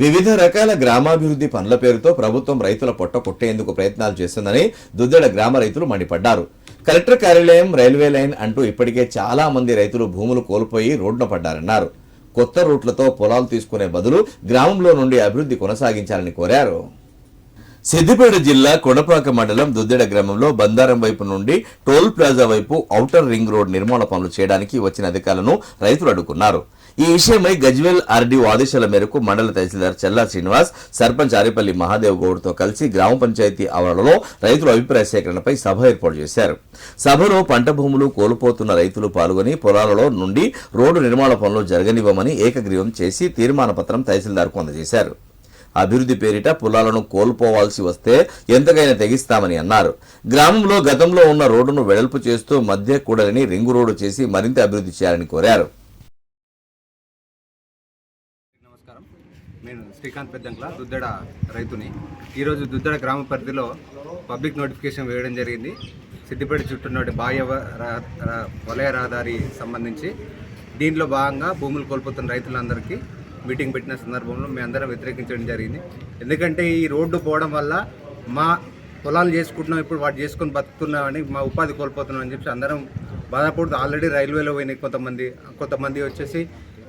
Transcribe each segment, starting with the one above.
వివిధ రకాల గ్రామాభివృద్ధి పనుల పేరుతో ప్రభుత్వం రైతుల పొట్ట కొట్టేందుకు ప్రయత్నాలు చేస్తుందని దుద్దెడ గ్రామ రైతులు మండిపడ్డారు. కలెక్టర్ కార్యాలయం, రైల్వే లైన్ అంటూ ఇప్పటికే చాలా మంది రైతులు భూములు కోల్పోయి రోడ్డున పడ్డారన్నారు. కొత్త రూట్లతో పొలాలు తీసుకునే బదులు గ్రామంలో నుండి అభివృద్ధి కొనసాగించాలని కోరారు. సిద్దిపేట జిల్లా కొండపాక మండలం దుద్దెడ గ్రామంలో బందారం వైపు నుండి టోల్ ప్లాజా వైపు ఔటర్ రింగ్ రోడ్ నిర్మాణ పనులు చేయడానికి వచ్చిన అధికారులను రైతులు అడ్డుకున్నారు. ఈ విషయమై గజ్వేల్ ఆర్డీఓ ఆదేశాల మేరకు మండల తహసీల్దార్ చెల్లా శ్రీనివాస్, సర్పంచ్ ఆరిపల్లి మహాదేవ్ గౌడ్తో కలిసి గ్రామ పంచాయతీ ఆవరణలో రైతుల అభిప్రాయ సేకరణపై సభ ఏర్పాటు చేశారు. సభలో పంట భూములు కోల్పోతున్న రైతులు పాల్గొని పొలాలలో నుండి రోడ్డు నిర్మాణ పనులు జరగనివ్వమని ఏకగ్రీవం చేసి తీర్మాన పత్రం తహసీల్దార్కు అందజేశారు. అభివృద్ధి పేరిట పొలాలను కోల్పోవాల్సి వస్తే ఎంతకైనా తెగిస్తామని అన్నారు. గ్రామంలో గతంలో ఉన్న రోడ్డును వెడల్పు చేస్తూ మధ్య కూడలిని రింగు రోడ్డు చేసి మరింత అభివృద్ధి చేయాలని కోరారు. నమస్కారం, నేను శ్రీకాంత్ పెద్దంట్ల, దుద్దెడ రైతుని. ఈరోజు దుద్దెడ గ్రామ పరిధిలో పబ్లిక్ నోటిఫికేషన్ వేయడం జరిగింది. సిద్దిపేట చుట్టూ బాహ్య వలయ రహదారి సంబంధించి దీంట్లో భాగంగా భూములు కోల్పోతున్న రైతులందరికీ మీటింగ్ పెట్టిన సందర్భంలో మేము అందరం వ్యతిరేకించడం జరిగింది. ఎందుకంటే ఈ రోడ్డు పోవడం వల్ల మా పొలాలు చేసుకుంటున్నాం, ఇప్పుడు వాటి చేసుకొని బతుకుతున్నామని, మా ఉపాధి కోల్పోతున్నాం అని చెప్పి అందరం బాధపడుతూ ఆల్రెడీ రైల్వేలో పోయినాయి కొంతమంది వచ్చేసి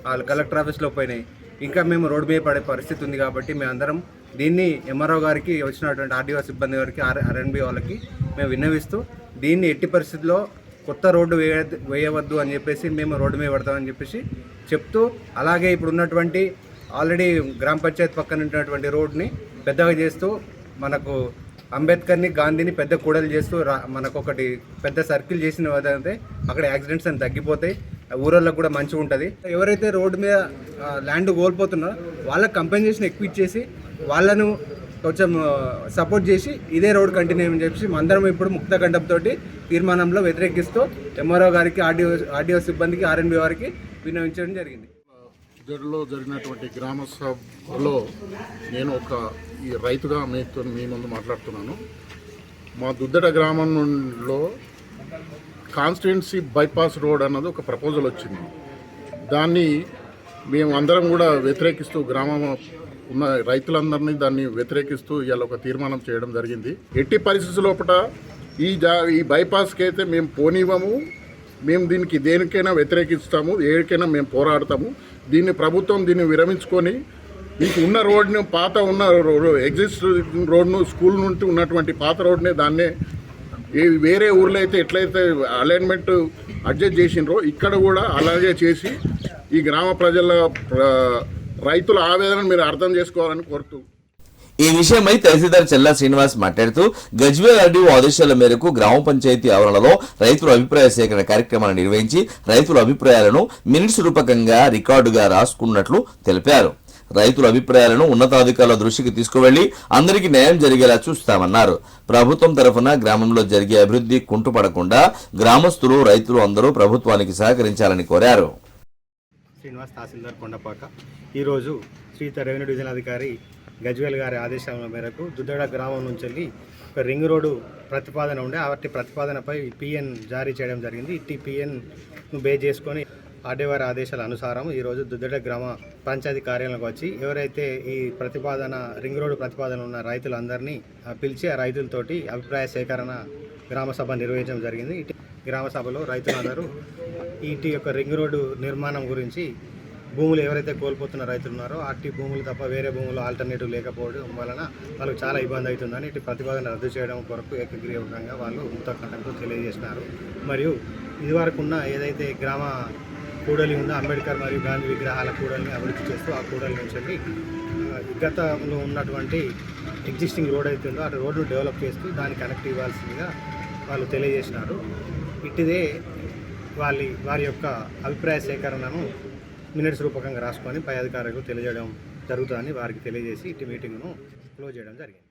వాళ్ళు కలెక్టర్ ఆఫీస్లో పోయినాయి. ఇంకా మేము రోడ్డు మీద పడే పరిస్థితి ఉంది. కాబట్టి మేమందరం దీన్ని ఎంఆర్ఓ గారికి, వచ్చినటువంటి ఆర్డీఓ సిబ్బంది గారికి, ఆర్ఎన్బి వాళ్ళకి మేము విన్నవిస్తూ దీన్ని ఎట్టి పరిస్థితుల్లో కొత్త రోడ్డు వేయవద్దు అని చెప్పేసి మేము రోడ్డు మీద పడతామని చెప్పేసి చెప్తూ, అలాగే ఇప్పుడు ఉన్నటువంటి ఆల్రెడీ గ్రామ పంచాయతీ పక్కన ఉన్నటువంటి రోడ్ని పెద్దగా చేస్తూ, మనకు అంబేద్కర్ని, గాంధీని పెద్ద కూడలు చేస్తూ మనకు ఒకటి పెద్ద సర్కిల్ చేసిన వదంతే అక్కడ యాక్సిడెంట్స్ అని తగ్గిపోతాయి, ఊరల్లో కూడా మంచిగా ఉంటుంది. ఎవరైతే రోడ్డు మీద ల్యాండ్ కోల్పోతున్నారో వాళ్ళకి కంపెన్సేషన్ ఎక్కువ ఇచ్చేసి వాళ్ళను కొంచెం సపోర్ట్ చేసి ఇదే రోడ్ కంటిన్యూ అని చెప్పి అందరం ఇప్పుడు ముక్తకంఠంతో తీర్మానంలో వ్యతిరేకిస్తూ ఎంఆర్ఓ గారికి, ఆర్డీఓ సిబ్బందికి, ఆర్ఎన్బి వారికి విన్నవించడం జరిగింది. దుద్దెడలో జరిగినటువంటి గ్రామ సభలో నేను ఈ రైతుగా మీ ముందు మాట్లాడుతున్నాను. మా దుద్దెడ గ్రామంలో కాన్స్టిట్యున్సీ బైపాస్ రోడ్ అన్నది ఒక ప్రపోజల్ వచ్చింది. దాన్ని మేము అందరం కూడా వ్యతిరేకిస్తూ, గ్రామం ఉన్న రైతులందరినీ దాన్ని వ్యతిరేకిస్తూ ఇవాళ ఒక తీర్మానం చేయడం జరిగింది. ఎట్టి పరిస్థితుల లోపల ఈ బైపాస్కి అయితే మేము పోనివ్వము, మేము దీనికి దేనికైనా వ్యతిరేకిస్తాము, ఏడికైనా మేము పోరాడతాము. ప్రభుత్వం దీన్ని విరమించుకొని మీకు ఉన్న రోడ్ని, పాత ఉన్న ఎగ్జిస్టింగ్ రోడ్ను, స్కూల్ నుండి ఉన్నటువంటి పాత రోడ్నే దాన్నే వేరే ఊర్లో అయితే ఎట్లయితే అలైన్మెంట్ అడ్జస్ట్ చేసినరో ఇక్కడ కూడా అలాగే చేసి ఈ గ్రామ ప్రజల రైతుల ఆవేదనను మీరు అర్థం చేసుకోవాలని కోరుతూ, ఈ విషయమై తహసీల్దార్ చెల్లా శ్రీనివాస్ మాట్లాడుతూ గజ్వేల్ ఆర్డీఓ ఆదేశాల మేరకు గ్రామ పంచాయతీ ఆవరణలో రైతుల అభిప్రాయ సేకరణ కార్యక్రమాన్ని నిర్వహించి రైతుల అభిప్రాయాలను మినిట్స్ రూపకంగా రికార్డుగా రాసుకున్నట్లు తెలిపారు. రైతుల అభిప్రాయాలను ఉన్నతాధికారుల దృష్టికి తీసుకువెళ్లి అందరికీ న్యాయం జరిగేలా చూస్తామన్నారు. ప్రభుత్వం తరఫున గ్రామంలో జరిగే అభివృద్ధి కుంటుపడకుండా గ్రామస్తులు, రైతులు అందరూ ప్రభుత్వానికి సహకరించాలని కోరారు. శ్రీనివాస్, తహసీల్దార్ కొండపాక. ఈరోజు శ్రీత రెవెన్యూ డివిజన్ అధికారి గజ్వేల్ గారి ఆదేశాల మేరకు దుద్దెడ గ్రామం నుంచి వెళ్ళి ఒక రింగ్ రోడ్డు ప్రతిపాదన ఉండే, వాటి ప్రతిపాదనపై పిఎన్ జారీ చేయడం జరిగింది. ఇట్టి పిఎన్ను బేస్ చేసుకొని ఆర్డీఓ ఆదేశాల అనుసారం ఈరోజు దుద్దెడ గ్రామ పంచాయతీ కార్యాలయంలోకి వచ్చి ఎవరైతే ఈ రింగ్ రోడ్డు ప్రతిపాదన ఉన్న రైతులందరినీ పిలిచి ఆ రైతులతోటి అభిప్రాయ సేకరణ గ్రామ సభ నిర్వహించడం జరిగింది. ఇటు గ్రామ సభలో రైతులందరూ ఇటు యొక్క రింగ్ రోడ్డు నిర్మాణం గురించి, భూములు ఎవరైతే కోల్పోతున్న రైతులు ఉన్నారో అట్టి భూములు తప్ప వేరే భూములు ఆల్టర్నేటివ్ లేకపోవడం వలన వాళ్ళకు చాలా ఇబ్బంది అవుతుందని ఇటు ప్రతిపాదన రద్దు చేయడం కొరకు ఏకగ్రీవంగా వాళ్ళు ముక్తకంఠంతో తెలియజేసినారు. మరియు ఇదివరకు ఉన్న ఏదైతే గ్రామ కూడలి ఉందో అంబేద్కర్ మరియు గాంధీ విగ్రహాల కూడలిని అభివృద్ధి చేస్తూ ఆ కూడలి నుంచి గతంలో ఉన్నటువంటి ఎగ్జిస్టింగ్ రోడ్ అయితే ఉందో ఆ రోడ్ను డెవలప్ చేస్తూ దాన్ని కనెక్ట్ ఇవ్వాల్సిందిగా వాళ్ళు తెలియజేసినారు. ఇట్టిదే వారి యొక్క అభిప్రాయ సేకరణను మినిట్స్ రూపకంగా రాసుకొని పై అధికారులకు తెలియజేయడం జరుగుతుందని వారికి తెలియజేసి ఇటు మీటింగ్ను క్లోజ్ చేయడం జరిగింది.